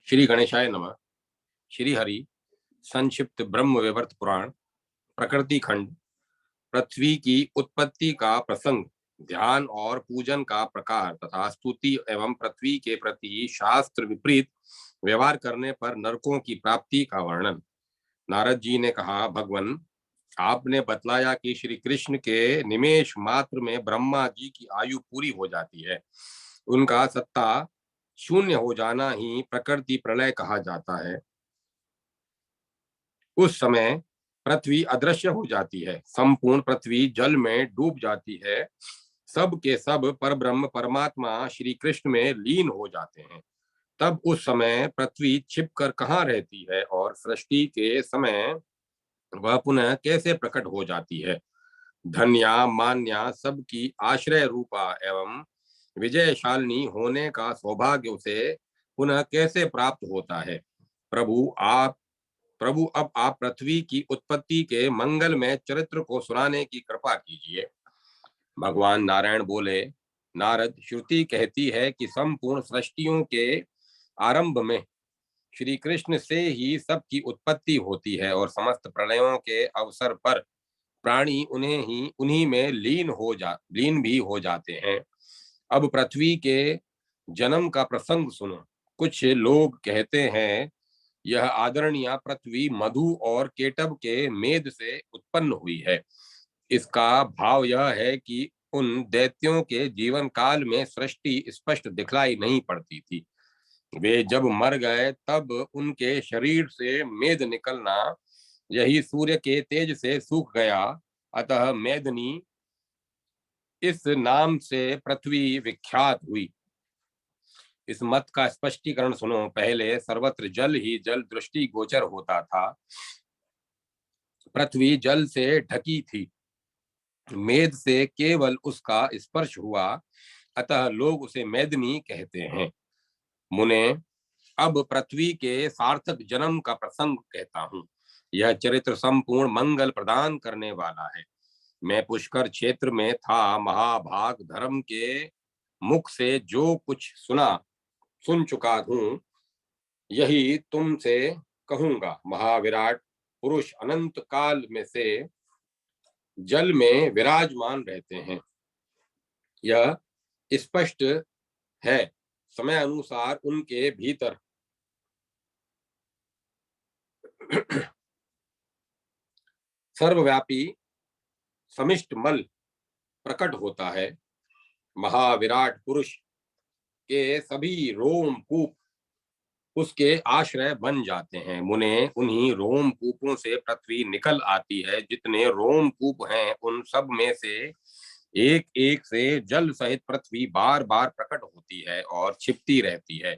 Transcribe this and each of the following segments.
श्री गणेशाय नमः। श्री हरि संक्षिप्त ब्रह्म वैवर्त पुराण प्रकृति खंड पृथ्वी की उत्पत्ति का प्रसंग, ध्यान और पूजन का प्रकार तथा स्तुति एवं पृथ्वी के प्रति शास्त्र विपरीत व्यवहार करने पर नरकों की प्राप्ति का वर्णन। नारद जी ने कहा, भगवान, आपने बतलाया कि श्री कृष्ण के निमेष मात्र में ब्रह्मा जी की आयु पूरी हो जाती है। उनका सत्ता शून्य हो जाना ही प्रकृति प्रलय कहा जाता है। उस समय पृथ्वी अदृश्य हो जाती है, संपूर्ण पृथ्वी जल में डूब जाती है, सब के सब परब्रह्म परमात्मा श्री कृष्ण में लीन हो जाते हैं। तब उस समय पृथ्वी छिप कर कहाँ रहती है और सृष्टि के समय वह पुनः कैसे प्रकट हो जाती है। धन्या मान्या सबकी आश्रय रूपा एवं विजयशालिनी होने का सौभाग्य उसे पुनः कैसे प्राप्त होता है। प्रभु अब आप पृथ्वी की उत्पत्ति के मंगलमय चरित्र को सुनाने की कृपा कीजिए। भगवान नारायण बोले, नारद, श्रुति कहती है कि संपूर्ण सृष्टियों के आरंभ में श्री कृष्ण से ही सबकी उत्पत्ति होती है और समस्त प्रलयों के अवसर पर प्राणी उन्हीं में लीन भी हो जाते हैं। अब पृथ्वी के जन्म का प्रसंग सुनो। कुछ लोग कहते हैं यह आदरणीय पृथ्वी मधु और केटब के मेद से उत्पन्न हुई है। इसका भाव यह है कि उन दैत्यों के जीवन काल में सृष्टि स्पष्ट दिखलाई नहीं पड़ती थी। वे जब मर गए तब उनके शरीर से मेद निकलना यही सूर्य के तेज से सूख गया, अतः मेदनी इस नाम से पृथ्वी विख्यात हुई। इस मत का स्पष्टीकरण सुनो। पहले सर्वत्र जल ही जल दृष्टि गोचर होता था। पृथ्वी जल से ढकी थी, मेद से केवल उसका स्पर्श हुआ, अतः लोग उसे मेदनी कहते हैं। मुने, अब पृथ्वी के सार्थक जन्म का प्रसंग कहता हूँ। यह चरित्र संपूर्ण मंगल प्रदान करने वाला है। मैं पुष्कर क्षेत्र में था। महाभाग धर्म के मुख से जो कुछ सुन चुका हूँ, यही तुमसे कहूंगा। महाविराट पुरुष अनंत काल में से जल में विराजमान रहते हैं, यह स्पष्ट है। समय अनुसार उनके भीतर सर्वव्यापी समिष्ट मल प्रकट होता है। महाविराट पुरुष के सभी रोम कूप उसके आश्रय बन जाते हैं। मुने, उन्हीं रोम कूपों से पृथ्वी निकल आती है। जितने रोम कूप हैं उन सब में से एक एक से जल सहित पृथ्वी बार बार प्रकट होती है और छिपती रहती है।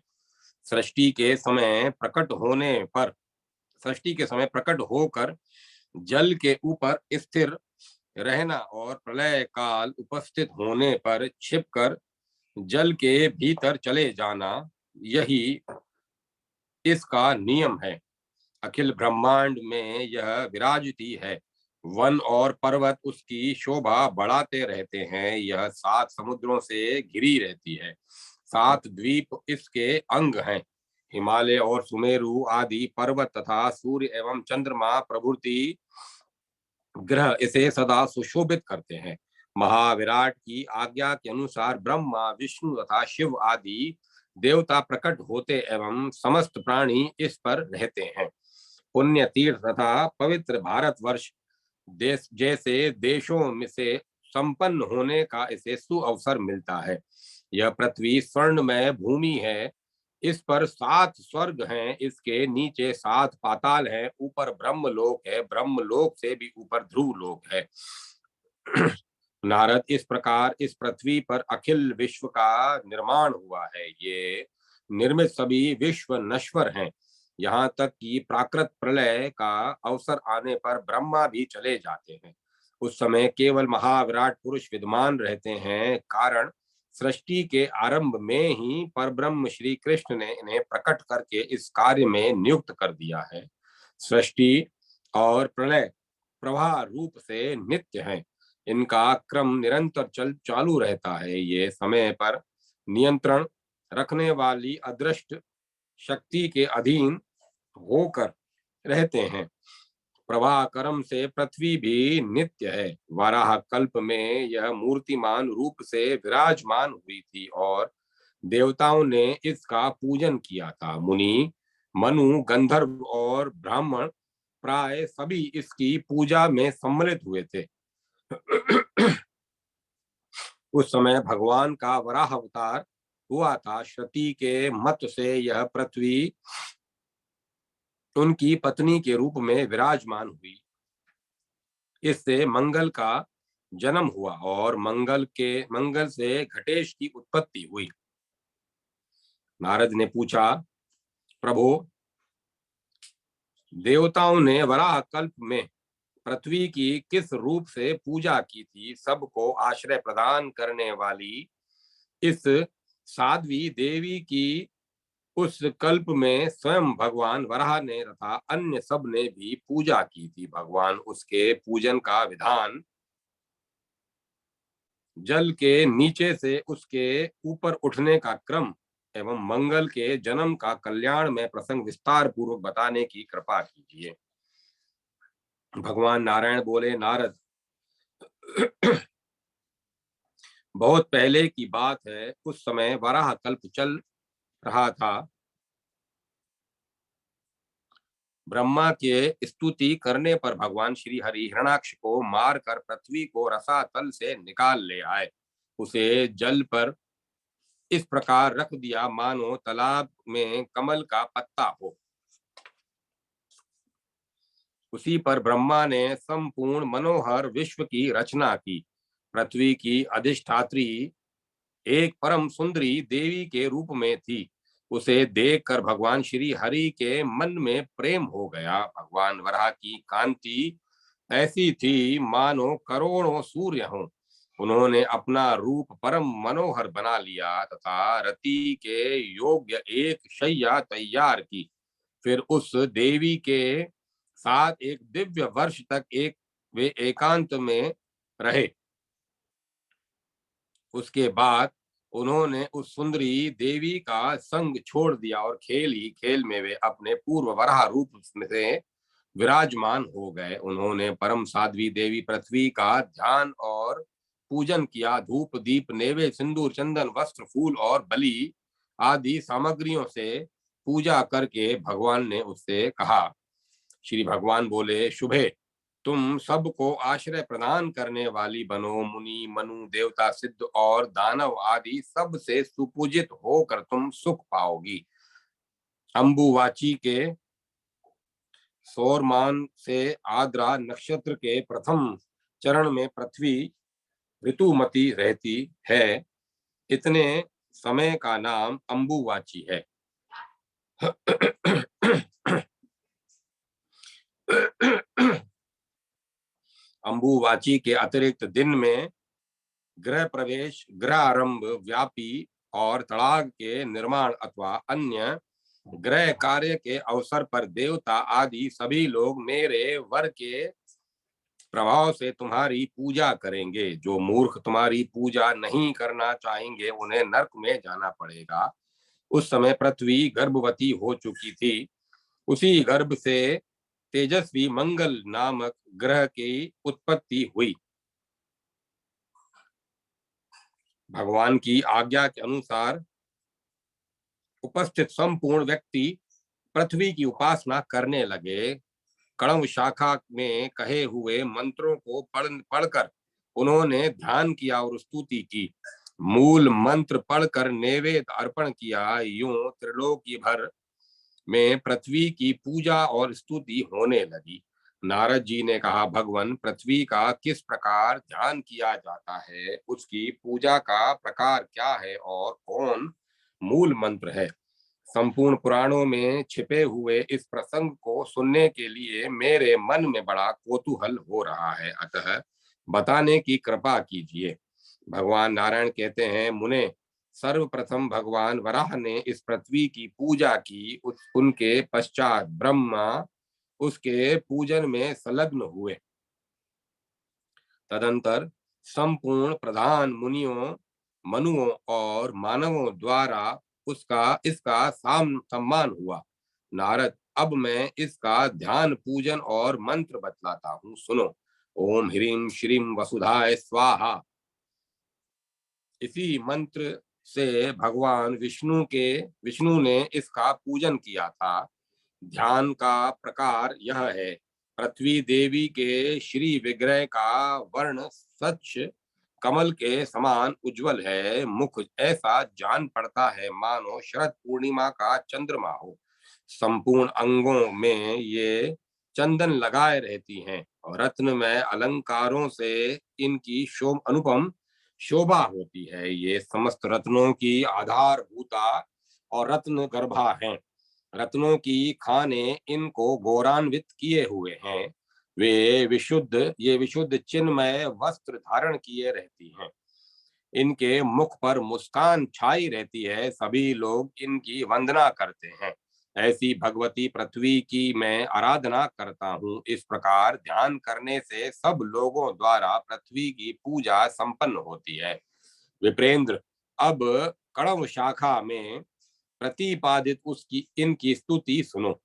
सृष्टि के समय प्रकट होने पर सृष्टि के समय प्रकट होकर जल के ऊपर स्थिर रहना और प्रलय काल उपस्थित होने पर छिपकर जल के भीतर चले जाना, यही इसका नियम है। अखिल ब्रह्मांड में यह विराजती है। वन और पर्वत उसकी शोभा बढ़ाते रहते हैं। यह 7 समुद्रों से घिरी रहती है। 7 द्वीप इसके अंग हैं। हिमालय और सुमेरु आदि पर्वत तथा सूर्य एवं चंद्रमा प्रभृति ग्रह इसे सदा सुशोभित करते हैं। महाविराट की आज्ञा के अनुसार ब्रह्मा, विष्णु तथा शिव आदि देवता प्रकट होते एवं समस्त प्राणी इस पर रहते हैं। पुण्य तीर्थ तथा पवित्र भारतवर्ष देश जैसे देशों में से संपन्न होने का इसे सुअवसर मिलता है। यह पृथ्वी स्वर्णमय भूमि है। इस पर 7 स्वर्ग हैं, इसके नीचे 7 पाताल हैं, ऊपर ब्रह्मलोक है, ब्रह्मलोक से भी ऊपर ध्रुवलोक है। नारद, इस प्रकार इस पृथ्वी पर अखिल विश्व का निर्माण हुआ है। ये निर्मित सभी विश्व नश्वर हैं। यहाँ तक कि प्राकृत प्रलय का अवसर आने पर ब्रह्मा भी चले जाते हैं। उस समय केवल महाविराट पुरुष विद्यमान रहते हैं। कारण सृष्टि के आरंभ में ही परब्रह्म श्री कृष्ण ने इन्हें प्रकट करके इस कार्य में नियुक्त कर दिया है। सृष्टि और प्रलय प्रवाह रूप से नित्य है। इनका क्रम निरंतर चालू रहता है। ये समय पर नियंत्रण रखने वाली अदृष्ट शक्ति के अधीन होकर रहते हैं। प्रवाह कर्म से पृथ्वी भी नित्य है। वराह कल्प में यह मूर्तिमान रूप से विराजमान हुई थी और देवताओं ने इसका पूजन किया था। मुनि, मनु, गंधर्व और ब्राह्मण प्राय सभी इसकी पूजा में सम्मिलित हुए थे। उस समय भगवान का वराह अवतार हुआ था। श्रुति के मत से यह पृथ्वी उनकी पत्नी के रूप में विराजमान हुई। इससे मंगल का जन्म हुआ और मंगल से घटेश की उत्पत्ति हुई। नारद ने पूछा, प्रभु, देवताओं ने वराह कल्प में पृथ्वी की किस रूप से पूजा की थी? सबको आश्रय प्रदान करने वाली इस साध्वी देवी की उस कल्प में स्वयं भगवान वराह ने तथा अन्य सब ने भी पूजा की थी। भगवान उसके पूजन का विधान जल के नीचे से उसके ऊपर उठने का क्रम एवं मंगल के जन्म का कल्याण में प्रसंग विस्तार पूर्वक बताने की कृपा कीजिए। भगवान नारायण बोले, नारद, बहुत पहले की बात है। उस समय वराह कल्प चल रहा था। ब्रह्मा के स्तुति करने पर भगवान श्री हरि हिरणाक्ष को मारकर पृथ्वी को रसातल से निकाल ले आए। उसे जल पर इस प्रकार रख दिया मानो तालाब में कमल का पत्ता हो। उसी पर ब्रह्मा ने संपूर्ण मनोहर विश्व की रचना की। पृथ्वी की अधिष्ठात्री एक परम सुंदरी देवी के रूप में थी। उसे देखकर भगवान श्री हरि के मन में प्रेम हो गया। भगवान वराह की कांति ऐसी थी मानो करोड़ों सूर्य हों। उन्होंने अपना रूप परम मनोहर बना लिया तथा रति के योग्य एक शैया तैयार की। फिर उस देवी के साथ एक दिव्य वर्ष तक वे एकांत में रहे। उसके बाद उन्होंने उस सुंदरी देवी का संग छोड़ दिया और खेल ही खेल में वे अपने पूर्व वराह रूप से विराजमान हो गए। उन्होंने परम साध्वी देवी पृथ्वी का ध्यान और पूजन किया। धूप, दीप, नैवेद्य, सिंदूर, चंदन, वस्त्र, फूल और बलि आदि सामग्रियों से पूजा करके भगवान ने उससे कहा। श्री भगवान बोले, शुभे, तुम सबको आश्रय प्रदान करने वाली बनो। मुनि, मनु, देवता, सिद्ध और दानव आदि सब से सुपूजित होकर तुम सुख पाओगी। अंबुवाची के सौरमान से आद्रा नक्षत्र के प्रथम चरण में पृथ्वी ऋतुमती रहती है। इतने समय का नाम अंबुवाची है। अंबुवाची के अतिरिक्त दिन में गृह प्रवेश, गृह आरंभ, व्यापी और तड़ाग के निर्माण अथवा अन्य गृह कार्य के अवसर पर देवता आदि सभी लोग मेरे वर के प्रभाव से तुम्हारी पूजा करेंगे। जो मूर्ख तुम्हारी पूजा नहीं करना चाहेंगे उन्हें नरक में जाना पड़ेगा। उस समय पृथ्वी गर्भवती हो चुकी थी। उसी गर्भ से तेजस्वी मंगल नामक ग्रह की उत्पत्ति हुई। भगवान की आज्ञा के अनुसार उपस्थित संपूर्ण व्यक्ति पृथ्वी की उपासना करने लगे। कण्व शाखा में कहे हुए मंत्रों को पढ़कर उन्होंने ध्यान किया और स्तुति की। मूल मंत्र पढ़कर नैवेद्य अर्पण किया। यूं त्रिलोकी भर में पृथ्वी की पूजा और स्तुति होने लगी। नारद जी ने कहा, भगवान, पृथ्वी का किस प्रकार ध्यान किया जाता है, उसकी पूजा का प्रकार क्या है और कौन मूल मंत्र है? संपूर्ण पुराणों में छिपे हुए इस प्रसंग को सुनने के लिए मेरे मन में बड़ा कौतूहल हो रहा है, अतः बताने की कृपा कीजिए। भगवान नारायण कहते हैं, मुने, सर्वप्रथम भगवान वराह ने इस पृथ्वी की पूजा की। उनके पश्चात ब्रह्मा उसके पूजन में संलग्न हुए। तदंतर संपूर्ण प्रधान मुनियों, मनुओं और मानवों द्वारा उसका इसका सम्मान हुआ। नारद, अब मैं इसका ध्यान पूजन और मंत्र बतलाता हूँ, सुनो। ओम ह्रीं श्रीं वसुधाय स्वाहा। इसी मंत्र से भगवान विष्णु ने इसका पूजन किया था। ध्यान का प्रकार यह है। पृथ्वी देवी के श्री विग्रह का वर्ण सच कमल के समान उज्जवल है। मुख ऐसा जान पड़ता है मानो शरद पूर्णिमा का चंद्रमा हो। संपूर्ण अंगों में ये चंदन लगाए रहती हैं और रत्न में अलंकारों से इनकी अनुपम शोभा होती है। ये समस्त रत्नों की आधारभूता और रत्न गर्भा हैं। रत्नों की खाने इनको गौरान्वित किए हुए हैं। ये विशुद्ध चिन्मय वस्त्र धारण किए रहती हैं। इनके मुख पर मुस्कान छाई रहती है। सभी लोग इनकी वंदना करते हैं। ऐसी भगवती पृथ्वी की मैं आराधना करता हूँ। इस प्रकार ध्यान करने से सब लोगों द्वारा पृथ्वी की पूजा संपन्न होती है। विप्रेंद्र, अब कणव शाखा में प्रतिपादित उसकी इनकी स्तुति सुनो।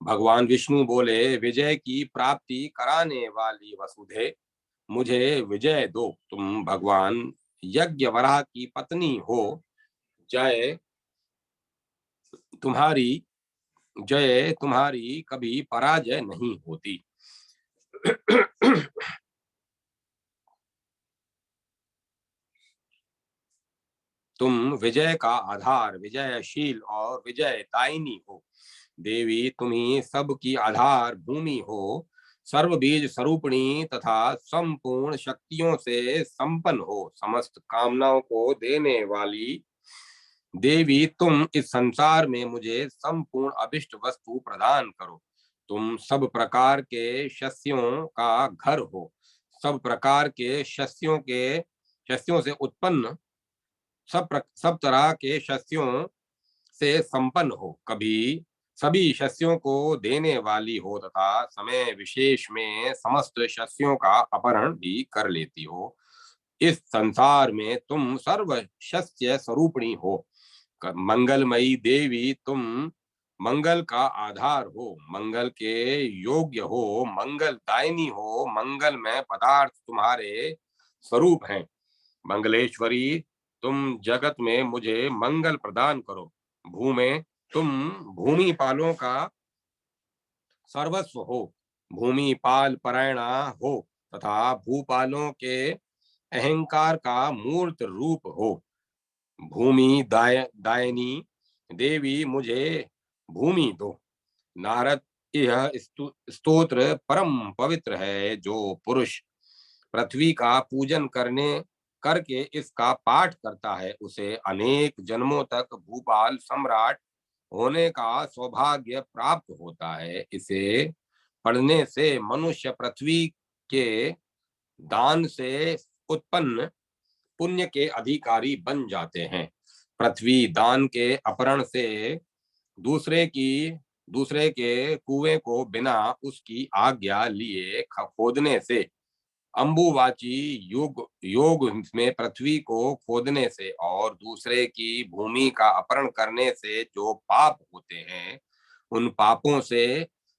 भगवान विष्णु बोले, विजय की प्राप्ति कराने वाली वसुधे, मुझे विजय दो। तुम भगवान यज्ञवराह की पत्नी हो। जय तुम्हारी जय तुम्हारी कभी पराजय नहीं होती। तुम विजय का आधार, विजयशील और विजय दायिनी हो। देवी, तुम ही सबकी आधार भूमि हो। सर्व बीज स्वरूपिणी तथा संपूर्ण शक्तियों से संपन्न हो। समस्त कामनाओं को देने वाली देवी, तुम इस संसार में मुझे संपूर्ण अभिष्ट वस्तु प्रदान करो। तुम सब प्रकार के शस्यों का घर हो। सब प्रकार के शस्यों से उत्पन्न, सब तरह के शस्यों से संपन्न हो। कभी सभी शस्यों को देने वाली हो तथा समय विशेष में समस्त शस्यों का अपहरण भी कर लेती हो। इस संसार में तुम सर्व शस्य स्वरूपिणी हो। मंगलमयी देवी, तुम मंगल का आधार हो, मंगल के योग्य हो, मंगल दायिनी हो। मंगल में पदार्थ तुम्हारे स्वरूप हैं। मंगलेश्वरी, तुम जगत में मुझे मंगल प्रदान करो। तुम भूमि पालों का सर्वस्व हो, भूमि पाल परायणा हो तथा भूपालों के अहंकार का मूर्त रूप हो। दायनी देवी, मुझे भूमि दो। नारद, यह स्तोत्र परम पवित्र है। जो पुरुष पृथ्वी का पूजन करके इसका पाठ करता है, उसे अनेक जन्मों तक भूपाल सम्राट होने का सौभाग्य प्राप्त होता है। इसे पढ़ने से मनुष्य पृथ्वी के दान से उत्पन्न पुण्य के अधिकारी बन जाते हैं। पृथ्वी दान के अपहरण से दूसरे की दूसरे के कुएं को बिना उसकी आज्ञा लिए खोदने से, अंबुवाची योग में पृथ्वी को खोदने से और दूसरे की भूमि का अपहरण करने से जो पाप होते हैं, उन पापों से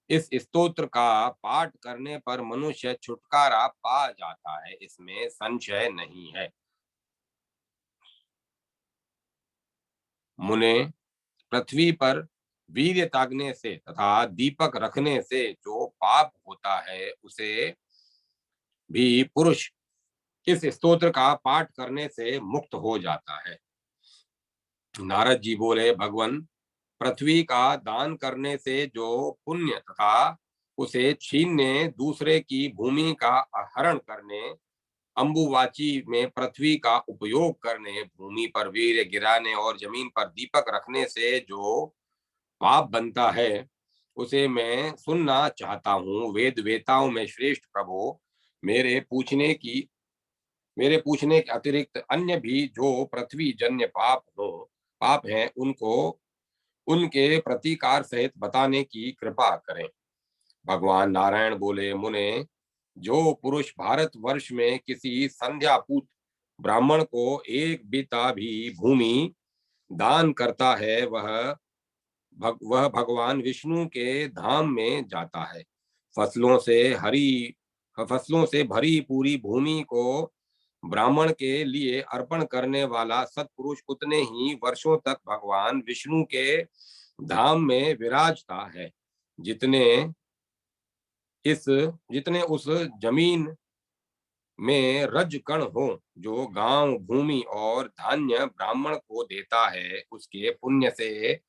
इस स्तोत्र का पाठ करने पर मनुष्य छुटकारा पा जाता है। इसमें संशय नहीं है। मुने, पृथ्वी पर वीर्य त्यागने से तथा दीपक रखने से जो पाप होता है, उसे भी पुरुष इस स्तोत्र का पाठ करने से मुक्त हो जाता है। नारद जी बोले, भगवान, पृथ्वी का दान करने से जो पुण्य तथा उसे छीनने, दूसरे की भूमि का हरण करने, अंबुवाची में पृथ्वी का उपयोग करने, भूमि पर वीर्य गिराने और जमीन पर दीपक रखने से जो पाप बनता है, उसे मैं सुनना चाहता हूँ। वेद वेताओं में श्रेष्ठ प्रभु, मेरे पूछने की मेरे पूछने के अतिरिक्त अन्य भी जो पृथ्वी जन्य पाप हैं, उनको उनके प्रतीकार सहित बताने की कृपा करें। भगवान नारायण बोले, मुने, जो पुरुष भारत वर्ष में किसी संध्यापूत ब्राह्मण को एक बीता भी भूमि दान करता है वह भगवान विष्णु के धाम में जाता है। फसलों से हरी फसलों से भरी पूरी भूमि को ब्राह्मण के लिए अर्पण करने वाला सत्पुरुष उतने ही वर्षों तक भगवान विष्णु के धाम में विराजता है, जितने इस जितने उस जमीन में रज कण हो। जो गांव भूमि और धान्य ब्राह्मण को देता है, उसके पुण्य से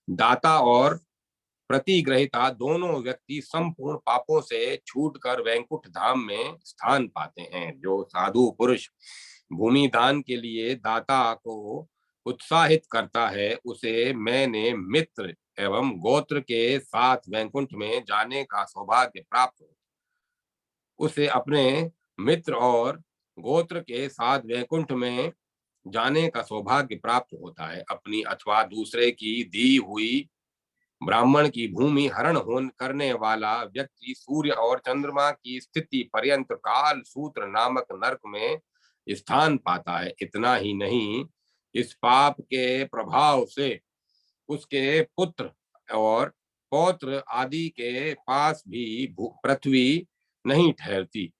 दाता और प्रतिग्रहिता दोनों व्यक्ति संपूर्ण पापों से छूटकर वैकुंठ धाम में स्थान पाते हैं। जो साधु पुरुष भूमि दान के लिए दाता को उत्साहित करता है, उसे मैंने मित्र एवं गोत्र के साथ वैकुंठ में जाने का सौभाग्य प्राप्त हो। उसे अपने मित्र और गोत्र के साथ वैकुंठ में जाने का सौभाग्य प्राप्त होता है। अपनी अथवा दूसरे की दी हुई ब्राह्मण की भूमि हरण होन करने वाला व्यक्ति सूर्य और चंद्रमा की स्थिति पर्यंत काल सूत्र नामक नरक में स्थान पाता है। इतना ही नहीं, इस पाप के प्रभाव से उसके पुत्र और पौत्र आदि के पास भी पृथ्वी नहीं ठहरती।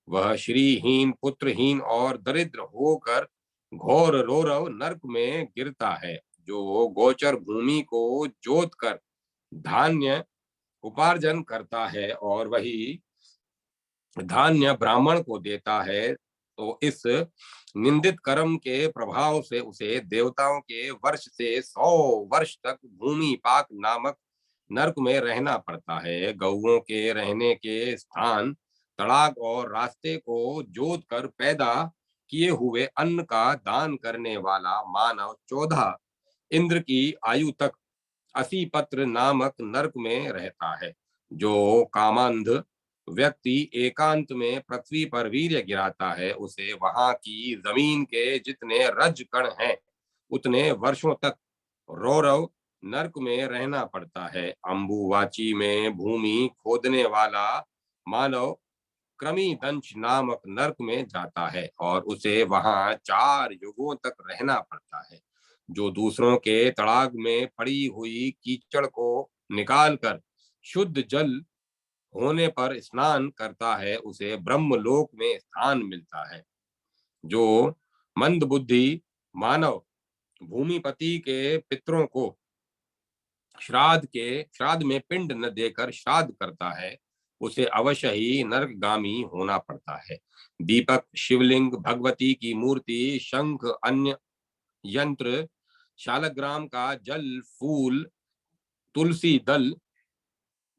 वह श्रीहीन, पुत्रहीन और दरिद्र होकर घोर रौरव नरक में गिरता है। जो गोचर भूमि को जोत कर धान्य उपार्जन करता है और वही धान्य ब्राह्मण को देता है, तो इस निंदित कर्म के प्रभाव से उसे देवताओं के वर्ष से 100 वर्ष तक भूमि पाक नामक नरक में रहना पड़ता है। गौओं के रहने के स्थान, तड़ाग और रास्ते को जोत कर पैदा किए हुए अन्न का दान करने वाला मानव 14 इंद्र की आयु तक असी पत्र नामक नरक में रहता है। जो कामांध व्यक्ति एकांत में पृथ्वी पर वीर्य गिराता है, उसे वहां की जमीन के जितने रज कण हैं, उतने वर्षों तक रौरव नरक में रहना पड़ता है। अंबुवाची में भूमि खोदने वाला मानव क्रमी दंश नामक नरक में जाता है और उसे वहां 4 युगों तक रहना पड़ता है। जो दूसरों के तड़ाग में पड़ी हुई कीचड़ को निकालकर शुद्ध जल होने पर स्नान करता है, उसे ब्रह्मलोक में स्थान मिलता है। जो मंदबुद्धि मानव भूमिपति के पितरों को श्राद्ध में पिंड न देकर श्राद्ध करता है, उसे अवश्य ही नरकगामी होना पड़ता है। दीपक, शिवलिंग, भगवती की मूर्ति, शंख, अन्य यंत्र, शालग्राम का जल, फूल, तुलसी दल,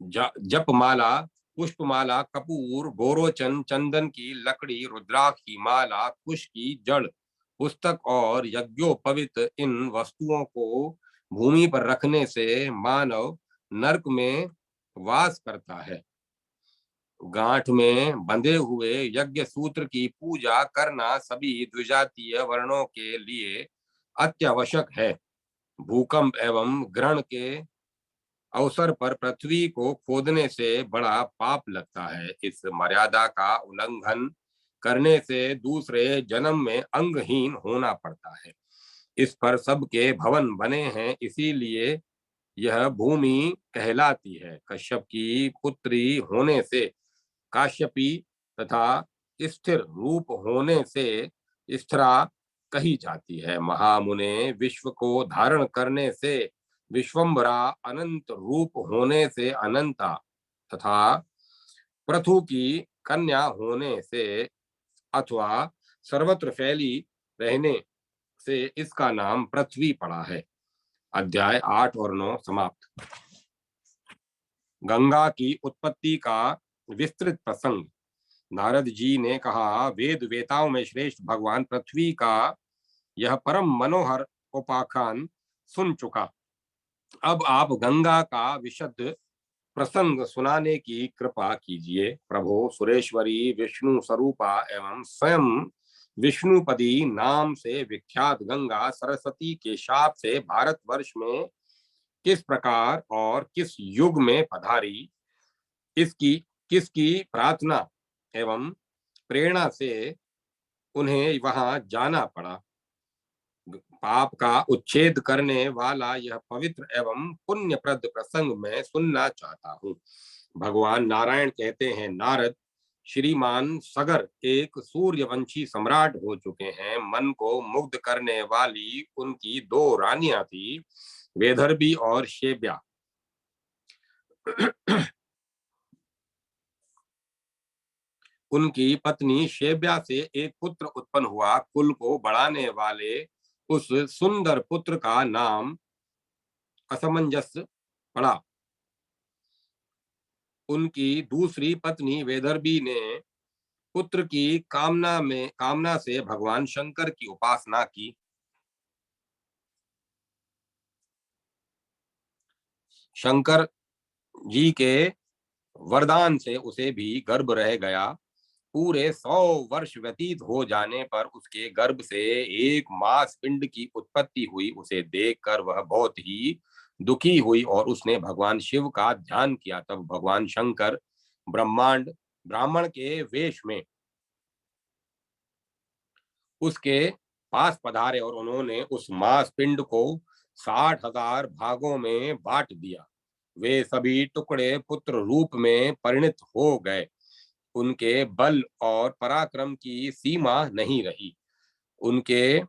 जपमाला, पुष्पमाला, कपूर, गोरोचन, चंदन की लकड़ी, रुद्राक्ष की माला, कुश की जड़, पुस्तक और यज्ञोपवित इन वस्तुओं को भूमि पर रखने से मानव नरक में वास करता है। गांठ में बंधे हुए यज्ञ सूत्र की पूजा करना सभी द्विजातीय वर्णों के लिए अत्यावश्यक है। भूकंप एवं ग्रहण के अवसर पर पृथ्वी को खोदने से बड़ा पाप लगता है। इस मर्यादा का उल्लंघन करने से दूसरे जन्म में अंगहीन होना पड़ता है। इस पर सबके भवन बने हैं, इसीलिए यह भूमि कहलाती है। कश्यप की पुत्री होने से काश्यपी तथा स्थिर रूप होने से स्थिरा कही जाती है। महामुने विश्व को धारण करने से विश्वम्भरा, अनंत रूप होने से अनंता तथा पृथु की कन्या होने से अथवा सर्वत्र फैली रहने से इसका नाम पृथ्वी पड़ा है। अध्याय 8 और 9 समाप्त। गंगा की उत्पत्ति का विस्तृत प्रसंग। नारद जी ने कहा, वेद वेताओं में श्रेष्ठ भगवान पृथ्वी का यह परम मनोहर उपाख्यान सुन चुका। अब आप गंगा का विशद प्रसंग सुनाने की कृपा कीजिए। प्रभो, सुरेश्वरी, विष्णु स्वरूपा एवं स्वयं विष्णुपदी नाम से विख्यात गंगा सरस्वती के शाप से भारतवर्ष में किस प्रकार और किस युग में पधारी, इसकी किसकी प्रार्थना एवं प्रेरणा से उन्हें वहां जाना पड़ा, पाप का उच्छेद करने वाला यह पवित्र एवं पुण्यप्रद प्रसंग मैं सुनना चाहता हूँ। भगवान नारायण कहते हैं, नारद, श्रीमान सगर एक सूर्यवंशी सम्राट हो चुके हैं। मन को मुग्ध करने वाली उनकी दो रानियां थी, वेदर्भी और शेब्या। उनकी पत्नी शेब्या से एक पुत्र उत्पन्न हुआ। कुल को बढ़ाने वाले उस सुंदर पुत्र का नाम असमंजस पड़ा। उनकी दूसरी पत्नी वेदर्भी ने पुत्र की कामना से भगवान शंकर की उपासना की। शंकर जी के वरदान से उसे भी गर्भ रह गया। पूरे 100 वर्ष व्यतीत हो जाने पर उसके गर्भ से एक मास पिंड की उत्पत्ति हुई। उसे देखकर वह बहुत ही दुखी हुई और उसने भगवान शिव का ध्यान किया। तब भगवान शंकर ब्रह्मांड ब्राह्मण के वेश में उसके पास पधारे और उन्होंने उस मांस पिंड को 60,000 भागों में बांट दिया। वे सभी टुकड़े पुत्र रूप में परिणत हो गए। उनके बल और पराक्रम की सीमा नहीं रही। उनके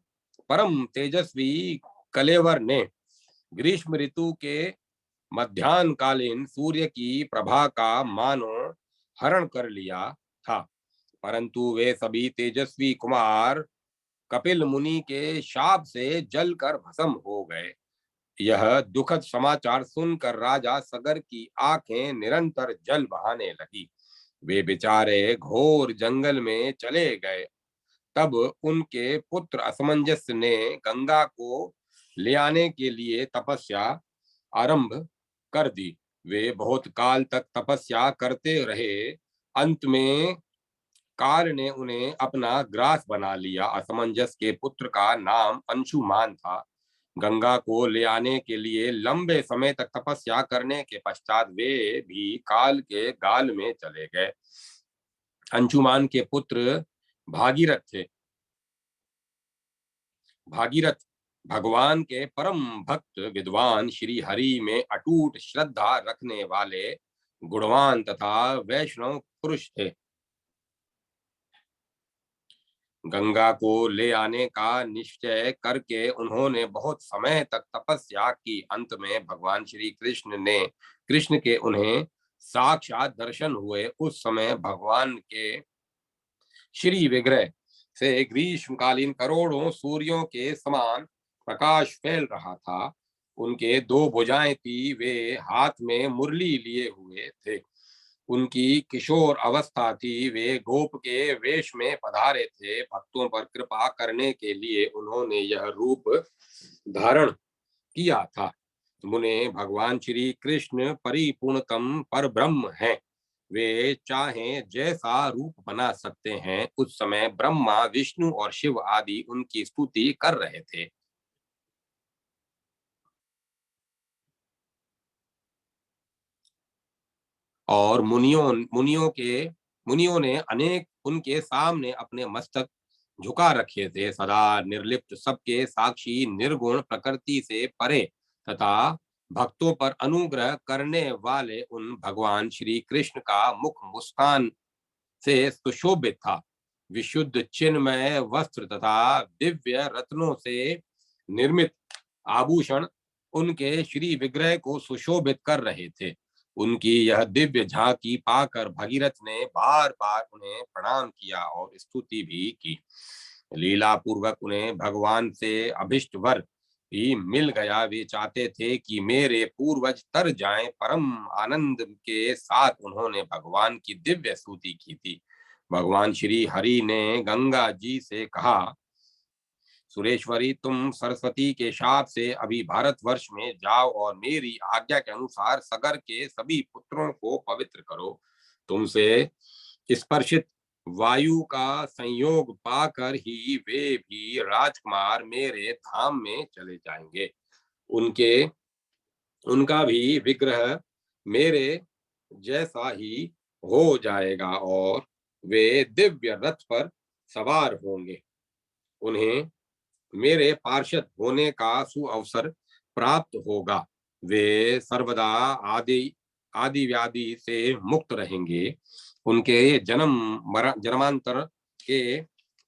परम तेजस्वी कलेवर ने ग्रीष्म ऋतु के मध्यान्ह कालीन सूर्य की प्रभा का मानो हरण कर लिया था। परंतु वे सभी तेजस्वी कुमार कपिल मुनि के शाप से जलकर भस्म हो गए। यह दुखद समाचार सुनकर राजा सगर की आंखें निरंतर जल बहाने लगी। वे बेचारे घोर जंगल में चले गए। तब उनके पुत्र असमंजस ने गंगा को ले आने के लिए तपस्या आरंभ कर दी। वे बहुत काल तक तपस्या करते रहे। अंत में काल ने उन्हें अपना ग्रास बना लिया। असमंजस के पुत्र का नाम अंशुमान था। गंगा को ले आने के लिए लंबे समय तक तपस्या करने के पश्चात वे भी काल के गाल में चले गए। अंशुमान के पुत्र भागीरथ थे। भागीरथ भगवान के परम भक्त, विद्वान, श्री हरि में अटूट श्रद्धा रखने वाले गुणवान तथा वैष्णव पुरुष थे। गंगा को ले आने का निश्चय करके उन्होंने बहुत समय तक तपस्या की। अंत में भगवान श्री कृष्ण के उन्हें साक्षात दर्शन हुए। उस समय भगवान के श्री विग्रह से ग्रीष्मकालीन करोड़ों सूर्यों के समान प्रकाश फैल रहा था। उनके दो भुजाएं थी, वे हाथ में मुरली लिए हुए थे। उनकी किशोर अवस्था थी। वे गोप के वेश में पधारे थे। भक्तों पर कृपा करने के लिए उन्होंने यह रूप धारण किया था। मुने, भगवान श्री कृष्ण परिपूर्णतम पर ब्रह्म हैं। वे चाहें जैसा रूप बना सकते हैं। उस समय ब्रह्मा, विष्णु और शिव आदि उनकी स्तुति कर रहे थे। और मुनियों ने अनेक उनके सामने अपने मस्तक झुका रखे थे। सदा निर्लिप्त, सबके साक्षी, निर्गुण, प्रकृति से परे तथा भक्तों पर अनुग्रह करने वाले उन भगवान श्री कृष्ण का मुख मुस्कान से सुशोभित था। विशुद्ध चिन्मय वस्त्र तथा दिव्य रत्नों से निर्मित आभूषण उनके श्री विग्रह को सुशोभित कर रहे थे। उनकी यह दिव्य झांकी पाकर भगीरथ ने बार बार उन्हें प्रणाम किया और स्तुति भी की। लीला पूर्वक उन्हें भगवान से अभिष्ट वर भी मिल गया। वे चाहते थे कि मेरे पूर्वज तर जाएं। परम आनंद के साथ उन्होंने भगवान की दिव्य स्तुति की थी। भगवान श्री हरि ने गंगा जी से कहा, सुरेश्वरी, तुम सरस्वती के शाप से अभी भारतवर्ष में जाओ और मेरी आज्ञा के अनुसार सगर के सभी पुत्रों को पवित्र करो। तुमसे स्पर्शित वायु का संयोग पाकर ही वे भी राजकुमार मेरे धाम में चले जाएंगे। उनके उनका भी विग्रह मेरे जैसा ही हो जाएगा और वे दिव्य रथ पर सवार होंगे। उन्हें मेरे पार्षद होने का सुअवसर प्राप्त होगा। वे सर्वदा आदि आदि व्याधि से मुक्त रहेंगे। उनके जन्मांतर के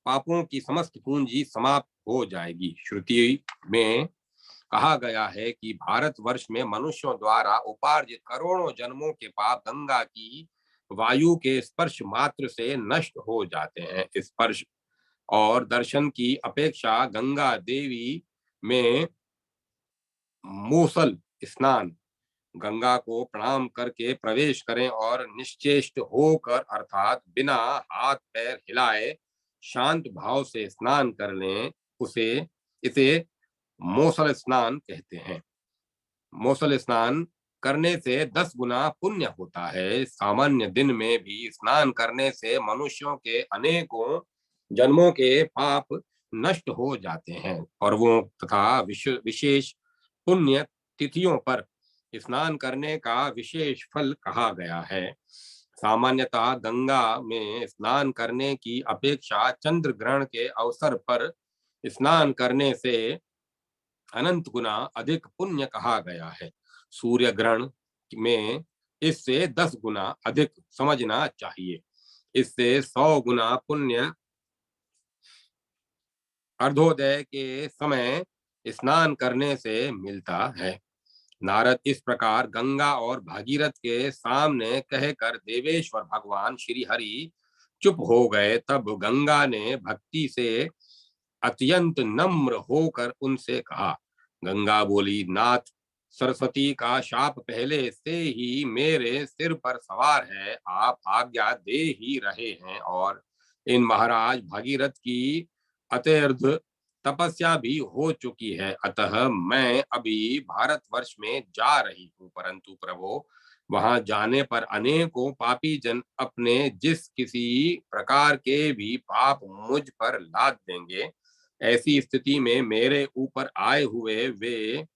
पापों की समस्त पूंजी समाप्त हो जाएगी। श्रुति में कहा गया है कि भारतवर्ष में मनुष्यों द्वारा उपार्जित करोड़ों जन्मों के पाप गंगा की वायु के स्पर्श मात्र से नष्ट हो जाते हैं। स्पर्श और दर्शन की अपेक्षा गंगा देवी में मूसल स्नान, गंगा को प्रणाम करके प्रवेश करें और निश्चेष्ट होकर अर्थात बिना हाथ पैर हिलाए शांत भाव से स्नान कर लें, उसे इसे मूसल स्नान कहते हैं। मूसल स्नान करने से 10 गुना पुण्य होता है। सामान्य दिन में भी स्नान करने से मनुष्यों के अनेकों जन्मों के पाप नष्ट हो जाते हैं और वो तथा विशेष पुण्य तिथियों पर स्नान करने का विशेष फल कहा गया है। सामान्यतः गंगा में स्नान करने की अपेक्षा चंद्र ग्रहण के अवसर पर स्नान करने से अनंत गुना अधिक पुण्य कहा गया है। सूर्य ग्रहण में इससे 10 गुना अधिक समझना चाहिए। इससे 100 गुना पुण्य अर्धोदय के समय स्नान करने से मिलता है। नारद इस प्रकार गंगा और भागीरथ के सामने कहकर देवेश्वर भगवान श्री हरि चुप हो गए। तब गंगा ने भक्ति से अत्यंत नम्र होकर उनसे कहा। गंगा बोली, नाथ, सरस्वती का शाप पहले से ही मेरे सिर पर सवार है। आप आज्ञा दे ही रहे हैं और इन महाराज भगीरथ की अत्यर्थ तपस्या भी हो चुकी है। अतः मैं अभी भारतवर्ष में जा रही हूँ, परंतु प्रभु वहां जाने पर अनेकों पापी जन अपने जिस किसी प्रकार के भी पाप मुझ पर लाद देंगे। ऐसी स्थिति में मेरे ऊपर आए हुए वे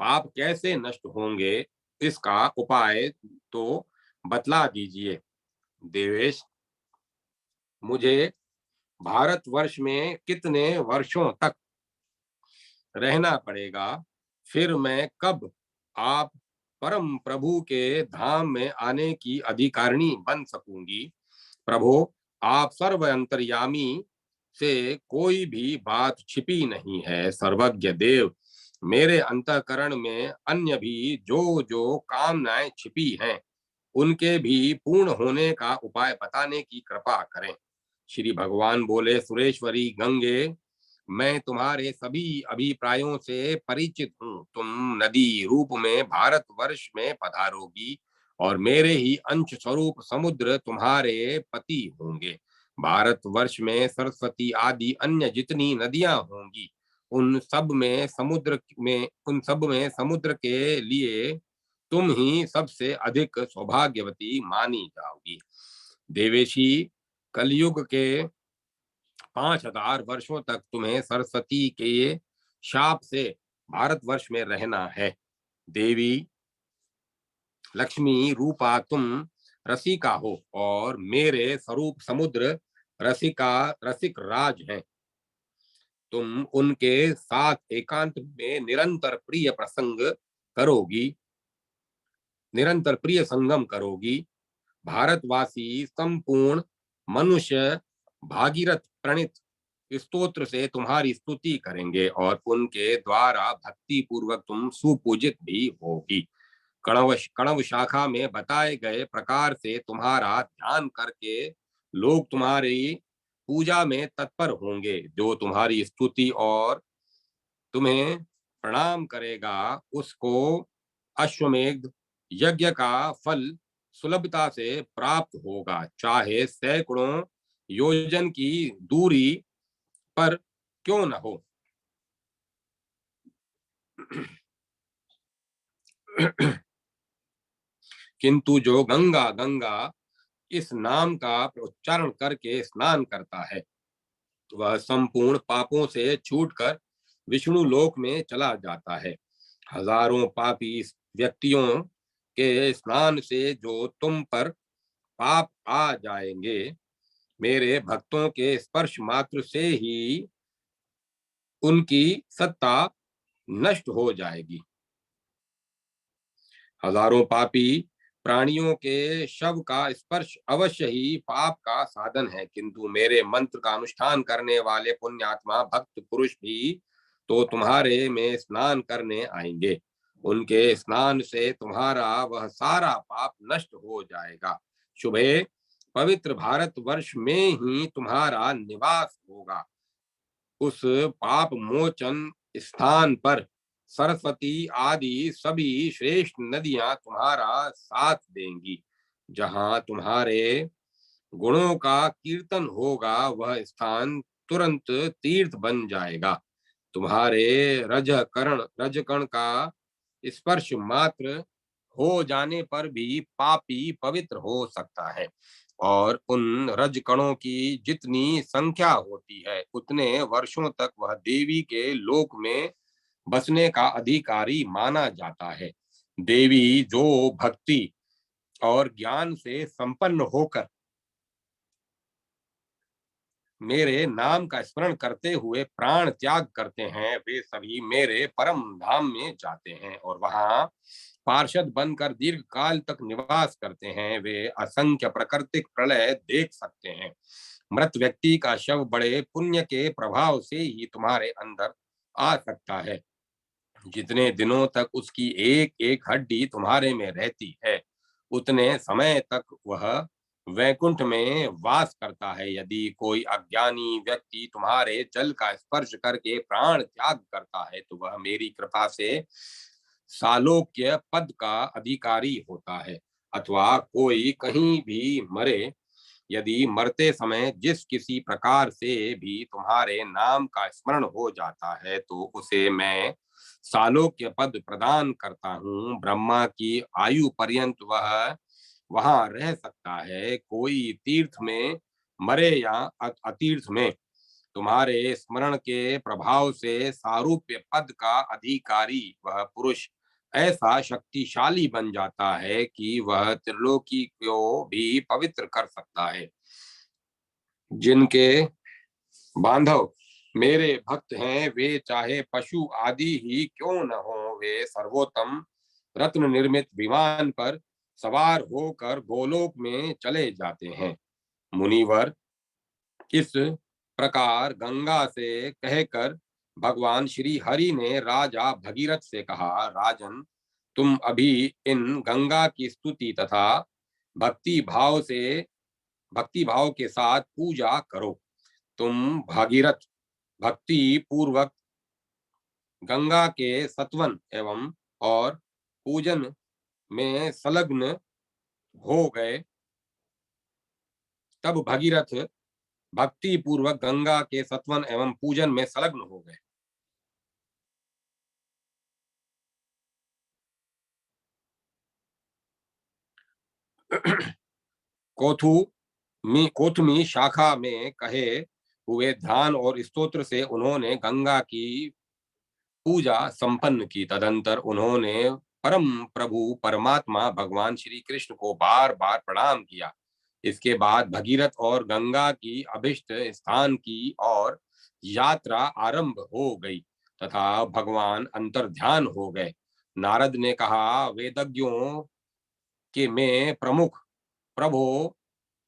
पाप कैसे नष्ट होंगे, इसका उपाय तो बतला दीजिए। देवेश, मुझे भारतवर्ष में कितने वर्षों तक रहना पड़ेगा? फिर मैं कब आप परम प्रभु के धाम में आने की अधिकारिणी बन सकूंगी? प्रभु, आप सर्व अंतर्यामी से कोई भी बात छिपी नहीं है। सर्वज्ञ देव, मेरे अंतःकरण में अन्य भी जो जो कामनाएं छिपी हैं, उनके भी पूर्ण होने का उपाय बताने की कृपा करें। श्री भगवान बोले, सुरेश्वरी गंगे, मैं तुम्हारे सभी अभिप्रायों से परिचित हूँ। तुम नदी रूप में भारतवर्ष में पधारोगी और मेरे ही अंश स्वरूप समुद्र तुम्हारे पति होंगे। भारतवर्ष में सरस्वती आदि अन्य जितनी नदियां होंगी, उन सब में समुद्र के लिए तुम ही सबसे अधिक सौभाग्यवती मानी जाओगी। देवेशी, कलयुग के 5,000 वर्षों तक तुम्हें सरस्वती के शाप से भारतवर्ष में रहना है। देवी लक्ष्मी रूपा तुम रसिका हो और मेरे स्वरूप समुद्र रसिक राज हैं। तुम उनके साथ एकांत में निरंतर प्रिय संगम करोगी। भारतवासी संपूर्ण मनुष्य भागीरथ प्रणीत स्तोत्र से तुम्हारी स्तुति करेंगे और उनके द्वारा भक्ति पूर्वक तुम सुपूजित भी होगी। कणव शाखा में बताए गए प्रकार से तुम्हारा ध्यान करके लोग तुम्हारी पूजा में तत्पर होंगे। जो तुम्हारी स्तुति और तुम्हें प्रणाम करेगा, उसको अश्वमेध यज्ञ का फल सुलभता से प्राप्त होगा, चाहे सैकड़ों योजन की दूरी पर क्यों न हो। किंतु जो गंगा गंगा इस नाम का उच्चारण करके स्नान करता है, वह संपूर्ण पापों से छूटकर विष्णु लोक में चला जाता है। हजारों पापी व्यक्तियों के स्नान से जो तुम पर पाप आ जाएंगे, मेरे भक्तों के स्पर्श मात्र से ही उनकी सत्ता नष्ट हो जाएगी। हजारों पापी प्राणियों के शव का स्पर्श अवश्य ही पाप का साधन है, किंतु मेरे मंत्र का अनुष्ठान करने वाले पुण्यात्मा भक्त पुरुष भी तो तुम्हारे में स्नान करने आएंगे। उनके स्नान से तुम्हारा वह सारा पाप नष्ट हो जाएगा। शुभे पवित्र भारत वर्ष में ही तुम्हारा निवास होगा। उस पाप मोचन स्थान पर सरस्वती आदि सभी श्रेष्ठ नदियां तुम्हारा साथ देंगी। जहां तुम्हारे गुणों का कीर्तन होगा वह स्थान तुरंत तीर्थ बन जाएगा। तुम्हारे रजकण का स्पर्श मात्र हो जाने पर भी पापी पवित्र हो सकता है, और उन रजकणों की जितनी संख्या होती है उतने वर्षों तक वह देवी के लोक में बसने का अधिकारी माना जाता है। देवी जो भक्ति और ज्ञान से संपन्न होकर मेरे नाम का स्मरण करते हुए प्राण त्याग करते हैं वे सभी मेरे परम धाम में जाते हैं और वहां पार्षद बनकर दीर्घ काल तक निवास करते हैं। वे असंख्य प्राकृतिक प्रलय देख सकते हैं। मृत व्यक्ति का शव बड़े पुण्य के प्रभाव से ही तुम्हारे अंदर आ सकता है। जितने दिनों तक उसकी एक एक हड्डी तुम्हारे में रहती है उतने समय तक वह वैकुंठ में वास करता है। यदि कोई अज्ञानी व्यक्ति तुम्हारे जल का स्पर्श करके प्राण त्याग करता है तो वह मेरी कृपा से सालोक्य पद का अधिकारी होता है। अथवा कोई कहीं भी मरे, यदि मरते समय जिस किसी प्रकार से भी तुम्हारे नाम का स्मरण हो जाता है तो उसे मैं सालोक्य पद प्रदान करता हूँ। ब्रह्मा की आयु पर्यंत वह वहां रह सकता है। कोई तीर्थ में मरे या अतीर्थ में तुम्हारे स्मरण के प्रभाव से सारूप्य पद का अधिकारी वह पुरुष ऐसा शक्तिशाली बन जाता है कि वह त्रिलोकी को भी पवित्र कर सकता है। जिनके बांधव मेरे भक्त हैं वे चाहे पशु आदि ही क्यों न हो, वे सर्वोत्तम रत्न निर्मित विमान पर सवार होकर गोलोक में चले जाते हैं। मुनिवर इस प्रकार गंगा से कहकर भगवान श्री हरि ने राजा भगीरथ से कहा, राजन तुम अभी इन गंगा की स्तुति तथा भक्ति भाव से भक्ति भाव के साथ पूजा करो। तुम भागीरथ भक्ति पूर्वक गंगा के सत्वन एवं और पूजन में संलग्न हो गए। तब भगीरथ भक्ति पूर्वक गंगा के सत्वन एवं पूजन में संलग्न हो गए। कोथमी शाखा में कहे हुए ध्यान और स्तोत्र से उन्होंने गंगा की पूजा संपन्न की। तदंतर उन्होंने परम प्रभु परमात्मा भगवान श्री कृष्ण को बार बार प्रणाम किया। इसके बाद भगीरथ और गंगा की अभिष्ट स्थान की और यात्रा आरंभ हो गई तथा भगवान अंतर ध्यान हो गए। नारद ने कहा, वेदज्ञों के में प्रमुख प्रभु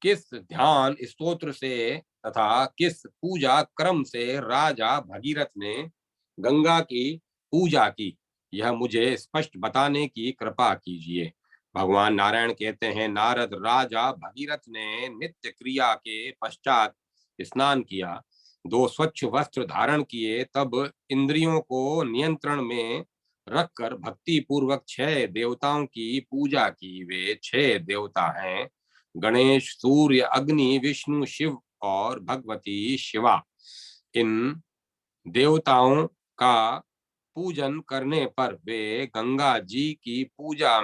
किस ध्यान स्तोत्र से तथा किस पूजा क्रम से राजा भगीरथ ने गंगा की पूजा की, यह मुझे स्पष्ट बताने की कृपा कीजिए। भगवान नारायण कहते हैं, नारद राजा भगीरथ ने नित्य क्रिया के पश्चात स्नान किया, दो स्वच्छ वस्त्र धारण किए, तब इंद्रियों को नियंत्रण में रखकर भक्ति पूर्वक 6 देवताओं की पूजा की। वे 6 देवता हैं गणेश, सूर्य, अग्नि, विष्णु, शिव और भगवती शिवा। इन देवताओं का पूजन करने पर वे गंगा जी की पूजा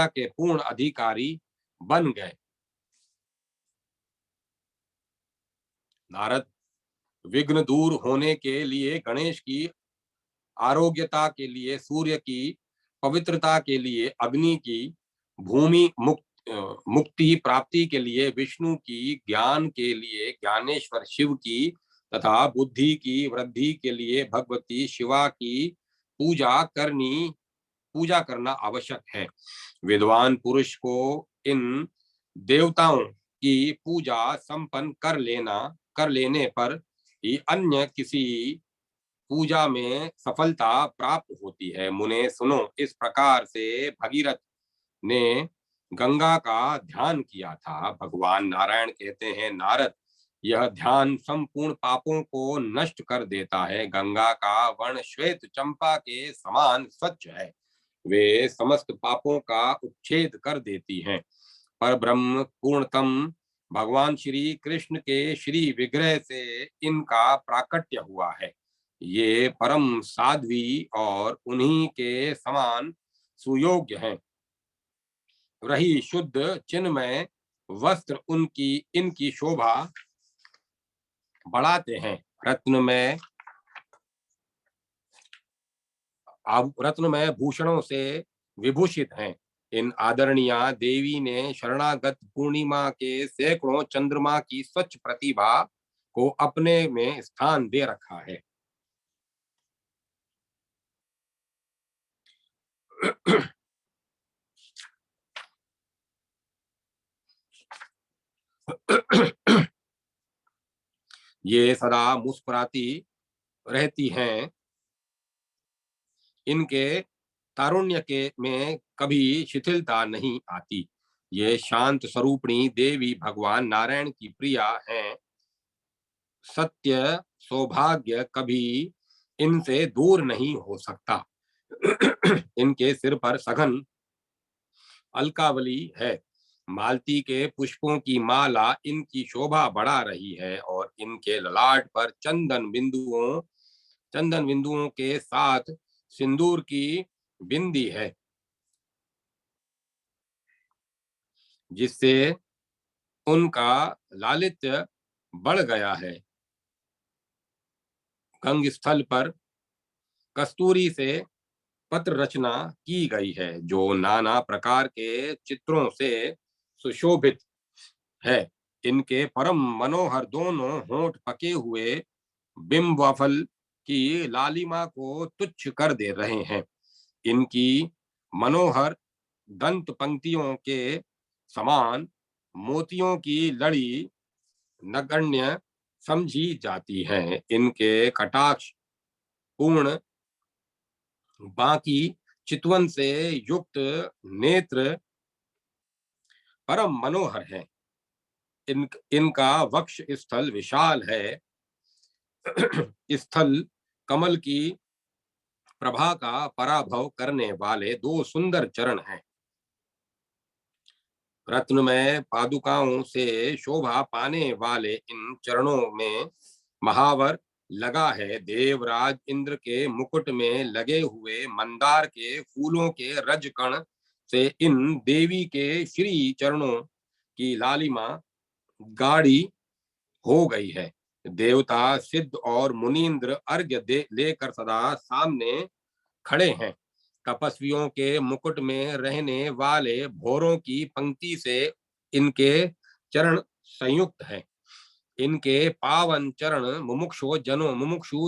के पूर्ण अधिकारी बन गए। नारद विघ्न दूर होने के लिए, गणेश की आरोग्यता के लिए, सूर्य की पवित्रता के लिए, अग्नि की भूमि मुक्ति प्राप्ति के लिए, विष्णु की ज्ञान के लिए, ज्ञानेश्वर शिव की तथा बुद्धि की वृद्धि के लिए भगवती शिवा की पूजा करना आवश्यक है। विद्वान पुरुष को इन देवताओं की पूजा संपन्न कर लेने पर ही अन्य किसी पूजा में सफलता प्राप्त होती है। मुने सुनो, इस प्रकार से भगीरथ ने गंगा का ध्यान किया था। भगवान नारायण कहते हैं, नारद, यह ध्यान संपूर्ण पापों को नष्ट कर देता है। गंगा का वर्ण श्वेत चंपा के समान स्वच्छ है, वे समस्त पापों का उच्छेद कर देती हैं। पर ब्रह्म पूर्णतम भगवान श्री कृष्ण के श्री विग्रह से इनका प्राकट्य हुआ है। ये परम साध्वी और उन्हीं के समान सुयोग्य हैं। रही शुद्ध चिन्मय वस्त्र इनकी शोभा बढ़ाते हैं। रत्नमय भूषणों से विभूषित हैं। इन आदरणीय देवी ने शरणागत पूर्णिमा के सैकड़ों चंद्रमा की स्वच्छ प्रतिभा को अपने में स्थान दे रखा है। ये सदा मुस्कुराती रहती हैं। इनके तारुण्य के में कभी शिथिलता नहीं आती। ये शांत स्वरूपणी देवी भगवान नारायण की प्रिया हैं। सत्य सौभाग्य कभी इनसे दूर नहीं हो सकता। इनके सिर पर सघन अलकावली है। मालती के पुष्पों की माला इनकी शोभा बढ़ा रही है और इनके ललाट पर चंदन बिंदुओं के साथ सिंदूर की बिंदी है, जिससे उनका लालित्य बढ़ गया है। गंग स्थल पर कस्तूरी से पत्र रचना की गई है, जो नाना प्रकार के चित्रों से सुशोभित है। इनके परम मनोहर दोनों होंठ पके हुए बिंबफल की लालिमा को तुच्छ कर दे रहे हैं। इनकी मनोहर दंत पंक्तियों के समान मोतियों की लड़ी नगण्य समझी जाती हैं। इनके कटाक्ष पूर्ण बाकी चितवन से युक्त नेत्र परम मनोहर है। इनका वक्ष स्थल विशाल है। स्थल कमल की प्रभा का पराभव करने वाले दो सुंदर चरण हैं। रत्नमय पादुकाओं से शोभा पाने वाले इन चरणों में महावर लगा है। देवराज इंद्र के मुकुट में लगे हुए मंदार के फूलों के रजकण से इन देवी के श्री चरणों की लालिमा गाढ़ी हो गई है। देवता सिद्ध और मुनीन्द्र अर्घ्य लेकर सदा सामने खड़े हैं। तपस्वियों के मुकुट में रहने वाले भोरों की पंक्ति से इनके चरण संयुक्त हैं। इनके पावन चरण मुमुक्षु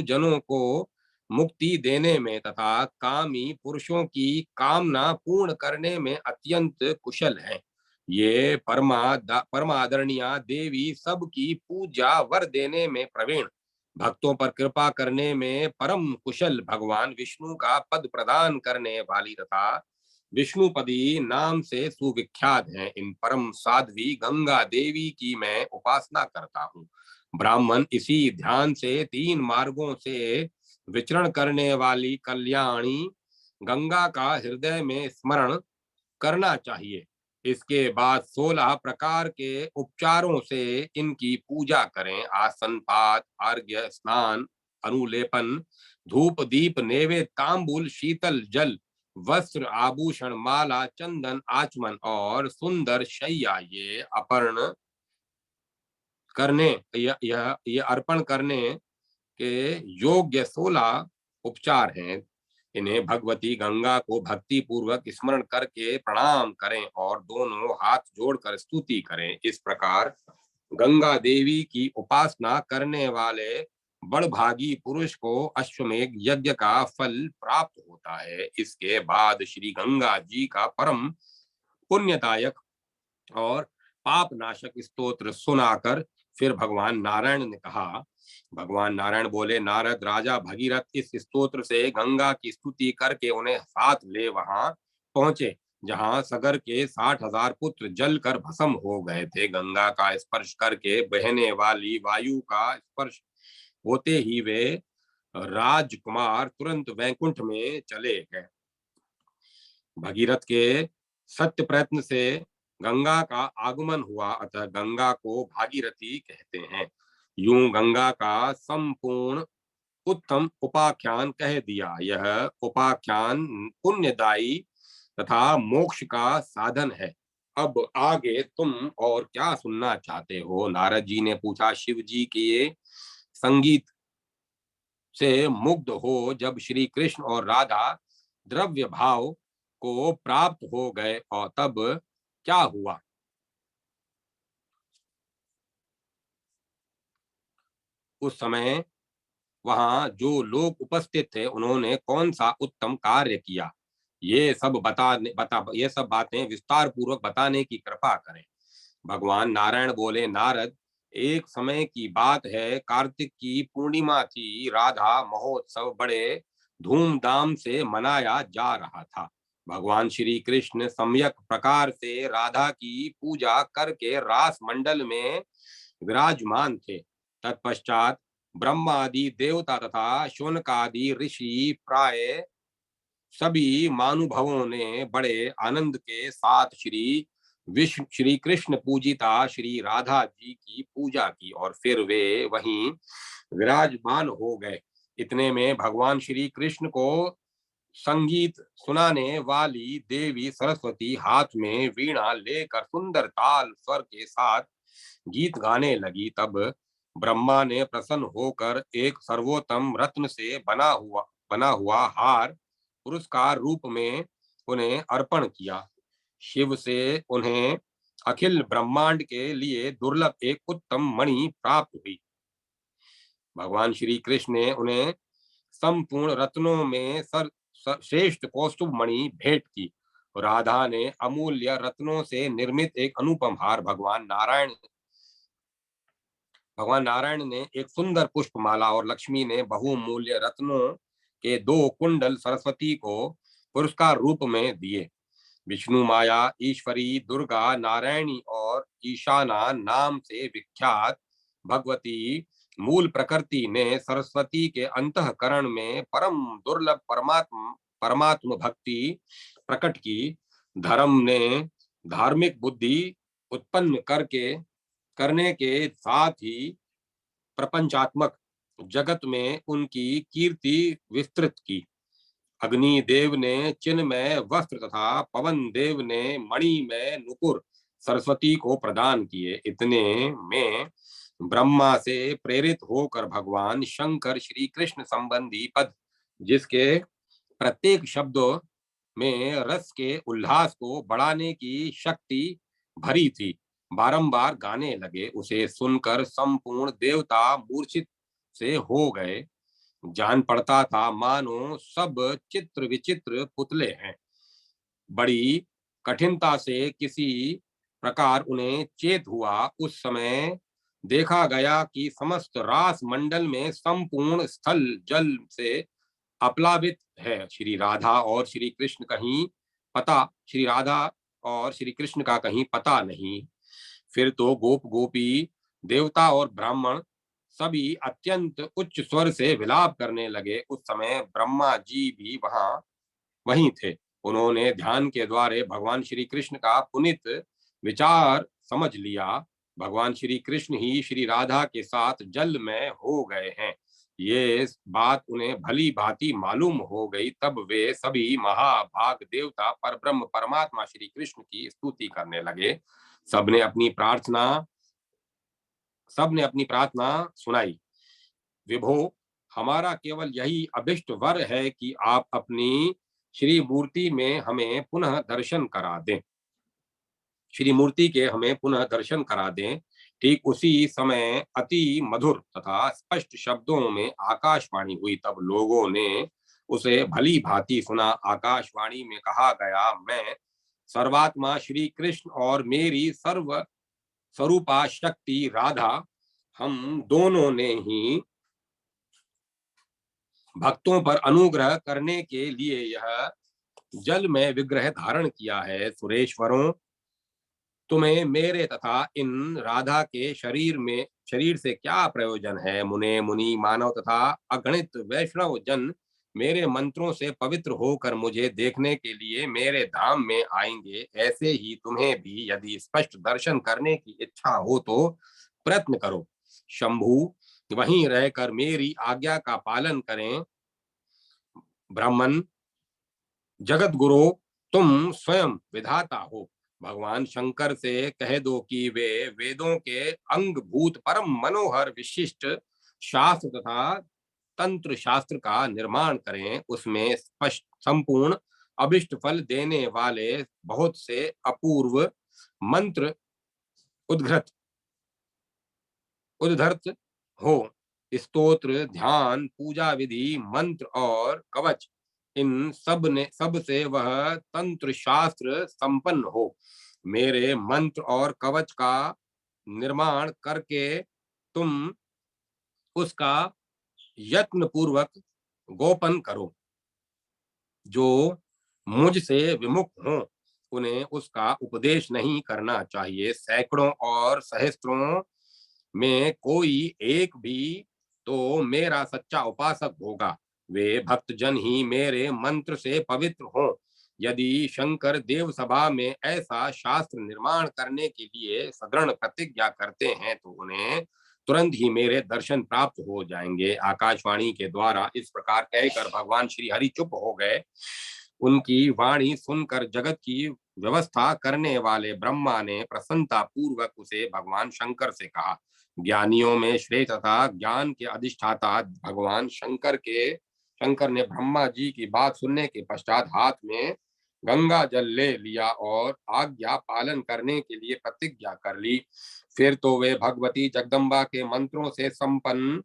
जनों को मुक्ति देने में तथा कामी पुरुषों की कामना पूर्ण करने में अत्यंत कुशल हैं। ये परमादरणीय देवी सबकी पूजा वर देने में प्रवीण, भक्तों पर कृपा करने में परम कुशल, भगवान विष्णु का पद प्रदान करने वाली तथा विष्णुपदी नाम से सुविख्यात हैं। इन परम साध्वी गंगा देवी की मैं उपासना करता हूँ। ब्राह्मण इसी ध्यान से तीन मार्गों से विचरण करने वाली कल्याणी गंगा का हृदय में स्मरण करना चाहिए। इसके बाद 16 प्रकार के उपचारों से इनकी पूजा करें। आसन पात, अर्घ्य, स्नान, अनुलेपन, धूप दीप नैवेद्य, तांबूल, शीतल जल, वस्त्र, आभूषण, माला, चंदन, आचमन और सुंदर शैया, ये अर्पण करने के योग्य 16 उपचार हैं। इन्हें भगवती गंगा को भक्ति पूर्वक स्मरण करके प्रणाम करें और दोनों हाथ जोड़कर स्तुति करें। इस प्रकार गंगा देवी की उपासना करने वाले बड़भागी पुरुष को अश्वमेध यज्ञ का फल प्राप्त होता है। इसके बाद श्री गंगा जी का परम पुण्यदायक और पाप नाशक स्तोत्र सुनाकर फिर भगवान नारायण ने कहा, भगवान नारायण बोले, नारद राजा भगीरथ इस स्तोत्र से गंगा की स्तुति करके उन्हें साथ ले वहां पहुंचे जहां सगर के 60,000 पुत्र जल कर भस्म हो गए थे। गंगा का स्पर्श करके बहने वाली वायु का स्पर्श होते ही वे राजकुमार तुरंत वैकुंठ में चले गए। भगीरथ के सत्य प्रयत्न से गंगा का आगमन हुआ, अतः गंगा को भागीरथी कहते हैं। यूं गंगा का संपूर्ण उत्तम उपाख्यान कह दिया। यह उपाख्यान पुण्यदायी तथा मोक्ष का साधन है। अब आगे तुम और क्या सुनना चाहते हो? नारद जी ने पूछा। शिव जी के संगीत से मुग्ध हो जब श्री कृष्ण और राधा द्रव्य भाव को प्राप्त हो गए और तब क्या हुआ? उस समय वहां जो लोग उपस्थित थे उन्होंने कौन सा उत्तम कार्य किया? ये सब बातें विस्तार पूर्वक बताने की कृपा करें। भगवान नारायण बोले, नारद एक समय की बात है, कार्तिक की पूर्णिमा थी। राधा महोत्सव बड़े धूमधाम से मनाया जा रहा था। भगवान श्री कृष्ण सम्यक प्रकार से राधा की पूजा करके रास मंडल में विराजमान थे। तत्पश्चात ब्रह्मादि देवता तथा शौनकादि ऋषि प्राय सभी महानुभावों ने बड़े आनंद के साथ श्री कृष्ण पूजिता श्री राधा जी की पूजा की और फिर वे वहीं विराजमान हो गए। इतने में भगवान श्री कृष्ण को संगीत सुनाने वाली देवी सरस्वती हाथ में वीणा लेकर सुंदर ताल स्वर के साथ गीत गाने लगी। तब ब्रह्मा ने प्रसन्न होकर एक सर्वोत्तम रत्न से बना हुआ हार पुरस्कार रूप में उन्हें अर्पण किया। शिव से उन्हें अखिल ब्रह्मांड के लिए दुर्लभ एक उत्तम मणि प्राप्त हुई। भगवान श्री कृष्ण ने उन्हें संपूर्ण रत्नों में श्रेष्ठ कौस्तुभ मणि भेंट की। राधा ने अमूल्य रत्नों से निर्मित एक अनुपम हार भगवान नारायण ने एक सुंदर पुष्पमाला और लक्ष्मी ने बहुमूल्य रत्नों के 2 कुंडल सरस्वती को पुरस्कार रूप में दिए। विष्णु माया ईश्वरी दुर्गा नारायणी और ईशाना नाम से विख्यात भगवती मूल प्रकृति ने सरस्वती के अंतःकरण में परम दुर्लभ परमात्म भक्ति प्रकट की। धर्म ने धार्मिक बुद्धि उत्पन्न करने के साथ ही प्रपंचात्मक जगत में उनकी कीर्ति विस्तृत की। अग्नि देव ने चिन्मय वस्त्र तथा पवन देव ने मणिमय नुपुर सरस्वती को प्रदान किए। इतने में ब्रह्मा से प्रेरित होकर भगवान शंकर श्री कृष्ण संबंधी पद जिसके प्रत्येक शब्दों में रस के उल्लास को बढ़ाने की शक्ति भरी थी, बारंबार गाने लगे। उसे सुनकर संपूर्ण देवता मूर्छित से हो गए। जान पड़ता था मानो सब चित्र विचित्र पुतले हैं। बड़ी कठिनता से किसी प्रकार उन्हें चेत हुआ। उस समय देखा गया कि समस्त रास मंडल में संपूर्ण स्थल जल से अप्लावित है। श्री राधा और श्री कृष्ण का कहीं पता नहीं। फिर तो गोप गोपी देवता और ब्राह्मण सभी अत्यंत उच्च स्वर से विलाप करने लगे। उस समय ब्रह्मा जी भी वहीं थे। उन्होंने ध्यान के द्वारा भगवान श्री कृष्ण का पुनित विचार समझ लिया। भगवान श्री कृष्ण ही श्री राधा के साथ जल में हो गए हैं, ये बात उन्हें भली भांति मालूम हो गई। तब वे सभी महाभाग देवता परब्रह्म परमात्मा श्री कृष्ण की स्तुति करने लगे। सबने अपनी प्रार्थना सबने अपनी प्रार्थना सुनाई। विभो, हमारा केवल यही अभिष्ट वर है कि आप अपनी श्री मूर्ति में हमें पुनः दर्शन करा दें। श्री मूर्ति के हमें पुनः दर्शन करा दें। ठीक उसी समय अति मधुर तथा स्पष्ट शब्दों में आकाशवाणी हुई। तब लोगों ने उसे भली भांति सुना। आकाशवाणी में कहा गया, मैं सर्वात्मा श्री कृष्ण और मेरी सर्व स्वरूपा शक्ति राधा, हम दोनों ने ही भक्तों पर अनुग्रह करने के लिए यह जल में विग्रह धारण किया है। सुरेश्वरों, तुम्हें मेरे तथा इन राधा के शरीर से क्या प्रयोजन है। मुने मुनि मानव तथा अगणित वैष्णव जन मेरे मंत्रों से पवित्र होकर मुझे देखने के लिए मेरे धाम में आएंगे। ऐसे ही तुम्हें भी यदि स्पष्ट दर्शन करने की इच्छा हो तो प्रयत्न करो। शंभु, वहीं रहकर मेरी आज्ञा का पालन करें। ब्राह्मण, जगत गुरु, तुम स्वयं विधाता हो। भगवान शंकर से कह दो कि वे वेदों के अंगभूत परम मनोहर विशिष्ट शास्त्र तथा तंत्र शास्त्र का निर्माण करें। उसमें स्पष्ट संपूर्ण अभिष्ट फल देने वाले बहुत से अपूर्व मंत्र उद्धृत हो। स्तोत्र, ध्यान, पूजा विधि, मंत्र और कवच, इन सब से वह तंत्र शास्त्र संपन्न हो। मेरे मंत्र और कवच का निर्माण करके तुम उसका यत्न पूर्वक गोपन करो। जो मुझसे विमुख हों उन्हें उसका उपदेश नहीं करना चाहिए। सैकड़ों और सहस्त्रों में कोई एक भी तो मेरा सच्चा उपासक होगा। वे भक्तजन ही मेरे मंत्र से पवित्र हों। यदि शंकर देव सभा में ऐसा शास्त्र निर्माण करने के लिए सदृढ़ प्रतिज्ञा करते हैं तो उन्हें तुरंत ही मेरे दर्शन प्राप्त हो जाएंगे। आकाशवाणी के द्वारा इस प्रकार कहकर भगवान श्री हरि चुप हो गए। उनकी वाणी सुनकर जगत की व्यवस्था करने वाले ब्रह्मा ने प्रसन्नता पूर्वक उसे भगवान शंकर से कहा। ज्ञानियों में श्रेष्ठ तथा ज्ञान के अधिष्ठाता भगवान शंकर ने ब्रह्मा जी की बात सुनने के पश्चात हाथ में गंगा जल ले लिया और आज्ञा पालन करने के लिए प्रतिज्ञा कर ली। फिर तो वे भगवती जगदम्बा के मंत्रों से संपन्न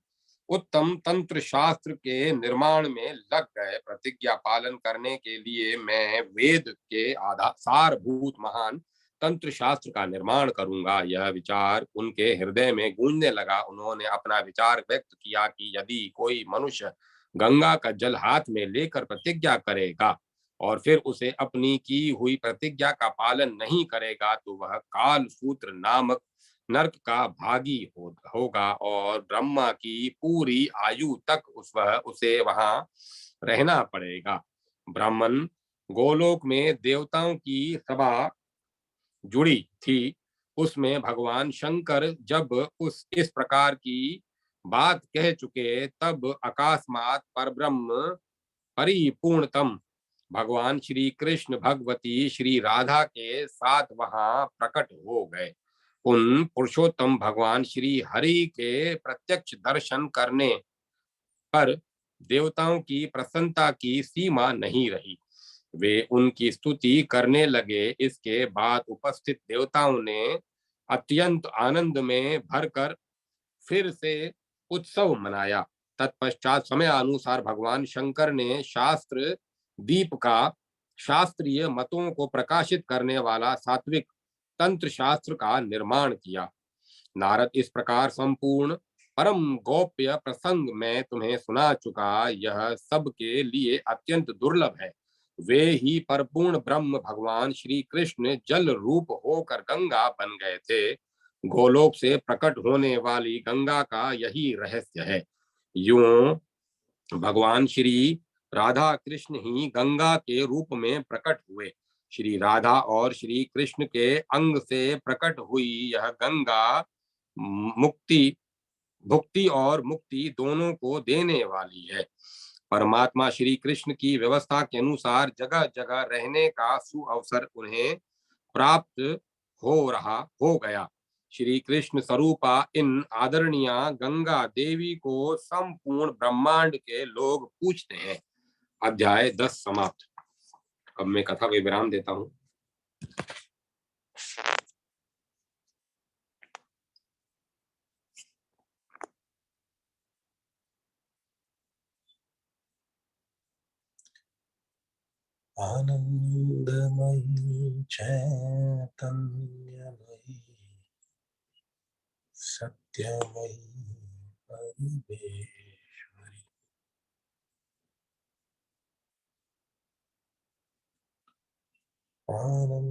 उत्तम तंत्र शास्त्र के निर्माण में लग गए। प्रतिज्ञा पालन करने के लिए मैं वेद के आधार सारभूत महान तंत्र शास्त्र का निर्माण करूंगा। यह विचार उनके हृदय में गूंजने लगा। उन्होंने अपना विचार व्यक्त किया कि यदि कोई मनुष्य गंगा का जल हाथ में लेकर प्रतिज्ञा करेगा और फिर उसे अपनी की हुई प्रतिज्ञा का पालन नहीं करेगा तो वह काल सूत्र नामक नरक का भागी होगा और ब्रह्मा की पूरी आयु तक उसे वहां रहना पड़ेगा। ब्राह्मण, गोलोक में देवताओं की सभा जुड़ी थी। उसमें भगवान शंकर जब इस प्रकार की बात कह चुके तब अकस्मात परब्रह्म परिपूर्णतम भगवान श्री कृष्ण भगवती श्री राधा के साथ वहां प्रकट हो गए। उन पुरुषोत्तम भगवान श्री हरि के प्रत्यक्ष दर्शन करने पर देवताओं की प्रसन्नता की सीमा नहीं रही। वे उनकी स्तुति करने लगे। इसके बाद उपस्थित देवताओं ने अत्यंत आनंद में भरकर फिर से उत्सव मनाया। तत्पश्चात समय अनुसार भगवान शंकर ने शास्त्र दीप का शास्त्रीय मतों को प्रकाशित करने वाला सात्विक तंत्र शास्त्र का निर्माण किया। नारद, इस प्रकार संपूर्ण परम गोप्य प्रसंग मैं तुम्हें सुना चुका। यह सबके लिए अत्यंत दुर्लभ है। वे ही परिपूर्ण ब्रह्म भगवान श्री कृष्ण जल रूप होकर गंगा बन गए थे। गोलोक से प्रकट होने वाली गंगा का यही रहस्य है। यूं भगवान श्री राधा कृष्ण ही गंगा के रूप में प्रकट हुए। श्री राधा और श्री कृष्ण के अंग से प्रकट हुई यह गंगा मुक्ति भुक्ति और मुक्ति दोनों को देने वाली है। परमात्मा श्री कृष्ण की व्यवस्था के अनुसार जगह जगह रहने का सुअवसर उन्हें प्राप्त हो गया। श्री कृष्ण स्वरूपा इन आदरणीय गंगा देवी को संपूर्ण ब्रह्मांड के लोग पूछते हैं। अध्याय 10 समाप्त। अब मैं कथा को विराम देता हूँ। आनंदमयी चैतन्यमयी सत्यमयी परमेश्वरी आनंद